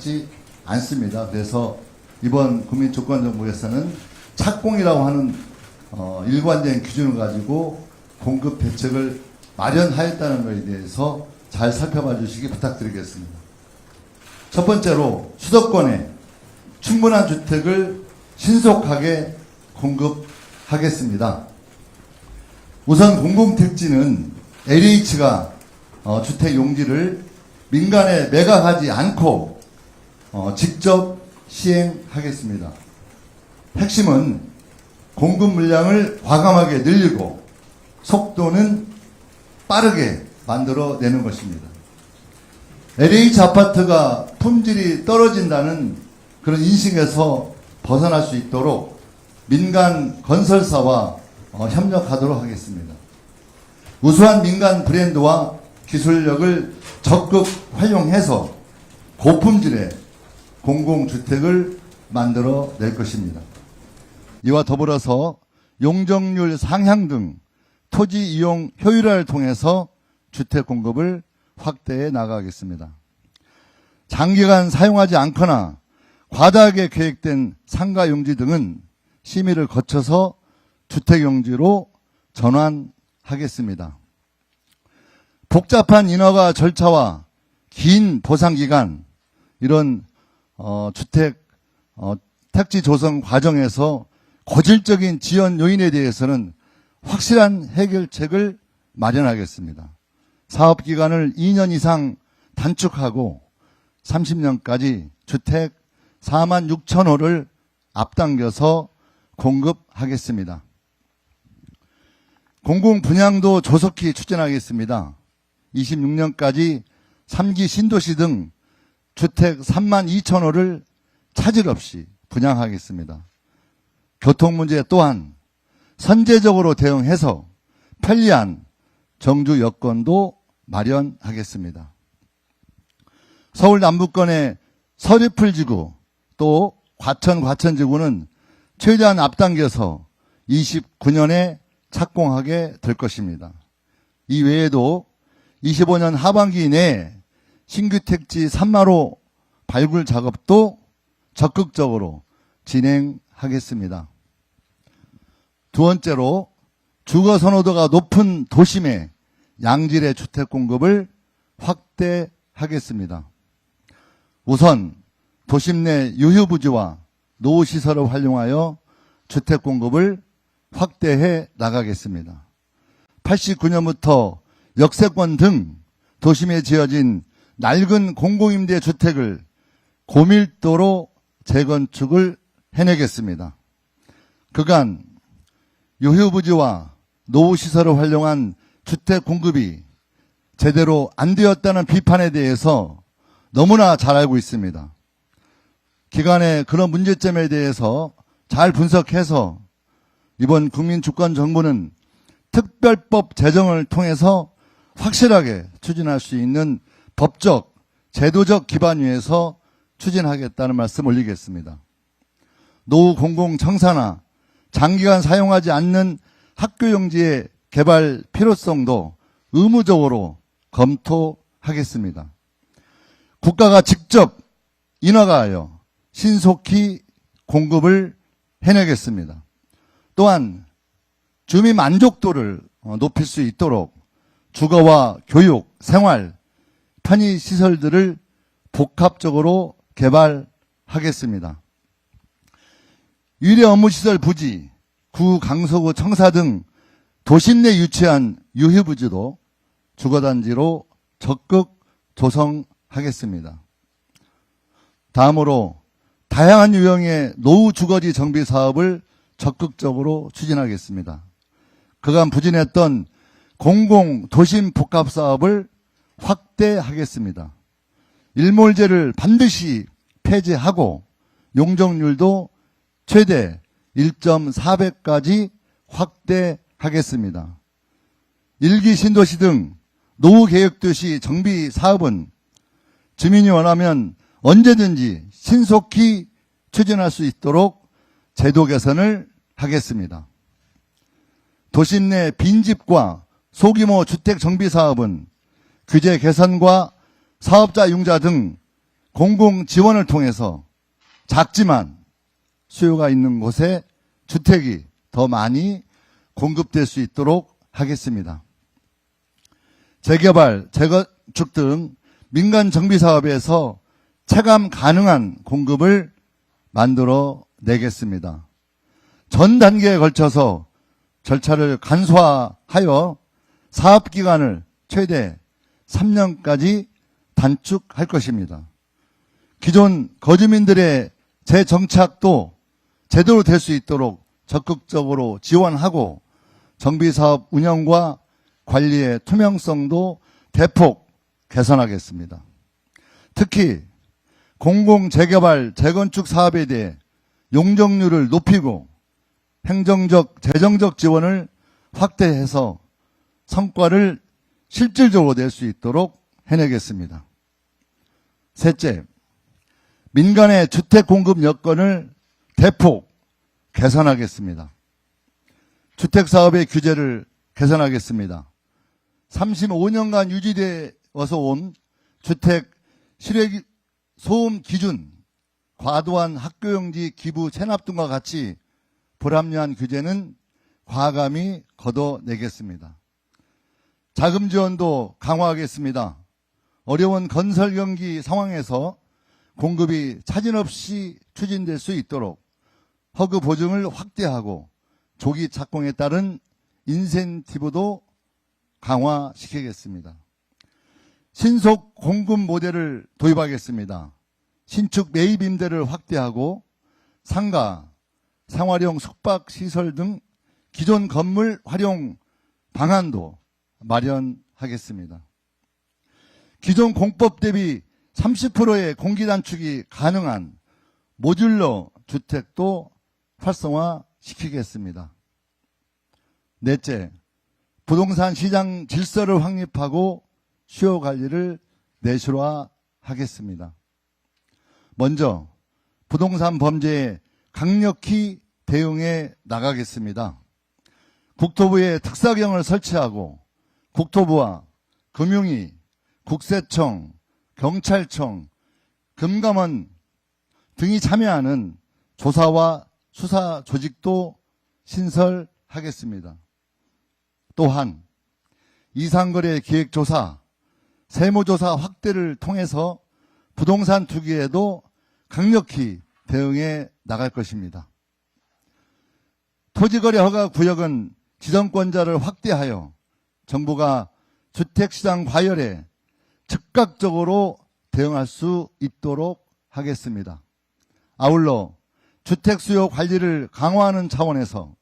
같지 않습니다. 그래서 이번 국민주권정부에서는 착공이라고 하는 일관된 기준을 가지고 공급 대책을 마련하였다는 것에 대해서 잘 살펴봐 주시기 부탁드리겠습니다. 첫 번째로 수도권에 충분한 주택을 신속하게 공급하겠습니다. 우선 공공택지는 LH가 주택 용지를 민간에 매각하지 않고 직접 시행하겠습니다. 핵심은 공급 물량을 과감하게 늘리고 속도는 빠르게 만들어내는 것입니다. LH 아파트가 품질이 떨어진다는 그런 인식에서 벗어날 수 있도록 민간 건설사와 협력하도록 하겠습니다. 우수한 민간 브랜드와 기술력을 적극 활용해서 고품질의 공공주택을 만들어낼 것입니다. 이와 더불어서 용적률 상향 등 토지 이용 효율화를 통해서 주택 공급을 확대해 나가겠습니다. 장기간 사용하지 않거나 과다하게 계획된 상가 용지 등은 심의를 거쳐서 주택 용지로 전환하겠습니다. 복잡한 인허가 절차와 긴 보상 기간, 이런 주택 택지 조성 과정에서 고질적인 지연 요인에 대해서는 확실한 해결책을 마련하겠습니다. 사업 기간을 2년 이상 단축하고 30년까지 주택 4만 6천 호를 앞당겨서 공급하겠습니다. 공공 분양도 조속히 추진하겠습니다. 26년까지 3기 신도시 등 주택 3만 2천 호를 차질 없이 분양하겠습니다. 교통 문제 또한 선제적으로 대응해서 편리한 정주 여건도 마련하겠습니다. 서울 남부권의 서리풀지구 또 과천지구는 최대한 앞당겨서 29년에 착공하게 될 것입니다. 이 외에도 25년 하반기 내에 신규 택지 3마로 발굴 작업도 적극적으로 진행하겠습니다. 두 번째로 주거 선호도가 높은 도심의 양질의 주택 공급을 확대하겠습니다. 우선 도심 내 유휴부지와 노후시설을 활용하여 주택 공급을 확대해 나가겠습니다. 89년부터 역세권 등 도심에 지어진 낡은 공공임대 주택을 고밀도로 재건축을 해내겠습니다. 그간 유휴부지와 노후시설을 활용한 주택 공급이 제대로 안 되었다는 비판에 대해서 너무나 잘 알고 있습니다. 기간의 그런 문제점에 대해서 잘 분석해서 이번 국민주권정부는 특별법 제정을 통해서 확실하게 추진할 수 있는 법적, 제도적 기반 위에서 추진하겠다는 말씀 올리겠습니다. 노후 공공청사나 장기간 사용하지 않는 학교용지의 개발 필요성도 의무적으로 검토하겠습니다. 국가가 직접 인허가하여 신속히 공급을 해내겠습니다. 또한 주민 만족도를 높일 수 있도록 주거와 교육, 생활, 편의시설들을 복합적으로 개발하겠습니다. 유례 업무시설 부지, 구강서구 청사 등 도심 내 유치한 유휴부지도 주거단지로 적극 조성하겠습니다. 다음으로 다양한 유형의 노후 주거지 정비 사업을 적극적으로 추진하겠습니다. 그간 부진했던 공공 도심 복합 사업을 확대하겠습니다. 일몰제를 반드시 폐지하고 용적률도 최대 1.4배까지 확대하겠습니다. 일기 신도시 등 노후계획도시 정비 사업은 주민이 원하면 언제든지 신속히 추진할 수 있도록 제도 개선을 하겠습니다. 도심 내 빈집과 소규모 주택 정비 사업은 규제 개선과 사업자 융자 등 공공 지원을 통해서 작지만 수요가 있는 곳에 주택이 더 많이 공급될 수 있도록 하겠습니다. 재개발, 재건축 등 민간 정비 사업에서 체감 가능한 공급을 만들어 내겠습니다. 전 단계에 걸쳐서 절차를 간소화하여 사업 기간을 최대 3년까지 단축할 것입니다. 기존 거주민들의 재정착도 제대로 될 수 있도록 적극적으로 지원하고 정비사업 운영과 관리의 투명성도 대폭 개선하겠습니다. 특히 공공재개발, 재건축 사업에 대해 용적률을 높이고 행정적, 재정적 지원을 확대해서 성과를 실질적으로 낼 수 있도록 해내겠습니다. 셋째, 민간의 주택 공급 여건을 대폭 개선하겠습니다. 주택 사업의 규제를 개선하겠습니다. 35년간 유지되어서 온 주택 실외 소음 기준, 과도한 학교용지 기부 체납 등과 같이 불합리한 규제는 과감히 걷어내겠습니다. 자금 지원도 강화하겠습니다. 어려운 건설 경기 상황에서 공급이 차질 없이 추진될 수 있도록 허그 보증을 확대하고 조기 착공에 따른 인센티브도 강화시키겠습니다. 신속 공급 모델을 도입하겠습니다. 신축 매입 임대를 확대하고 상가, 생활용 숙박시설 등 기존 건물 활용 방안도 마련하겠습니다. 기존 공법 대비 30%의 공기 단축이 가능한 모듈러 주택도 활성화시키겠습니다. 넷째, 부동산 시장 질서를 확립하고 수요 관리를 내실화하겠습니다. 먼저 부동산 범죄에 강력히 대응해 나가겠습니다. 국토부에 특사경을 설치하고 국토부와 금융위, 국세청, 경찰청, 금감원 등이 참여하는 조사와 수사 조직도 신설하겠습니다. 또한 이상거래 기획조사, 세무조사 확대를 통해서 부동산 투기에도 강력히 대응해 나갈 것입니다. 토지거래 허가 구역은 지정권자를 확대하여 정부가 주택시장 과열에 즉각적으로 대응할 수 있도록 하겠습니다. 아울러 주택수요 관리를 강화하는 차원에서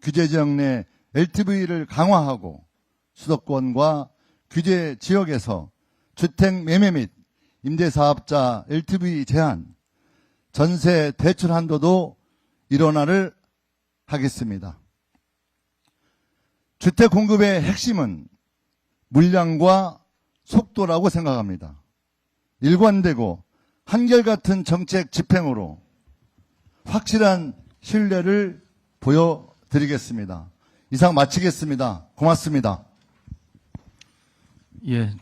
규제지역 내 LTV를 강화하고 수도권과 규제 지역에서 주택 매매 및 임대사업자 LTV 제한, 전세 대출 한도도 일원화를 하겠습니다. 주택 공급의 핵심은 물량과 속도라고 생각합니다. 일관되고 한결같은 정책 집행으로 확실한 신뢰를 보여드리겠습니다. 이상 마치겠습니다. 고맙습니다. 예, 장관.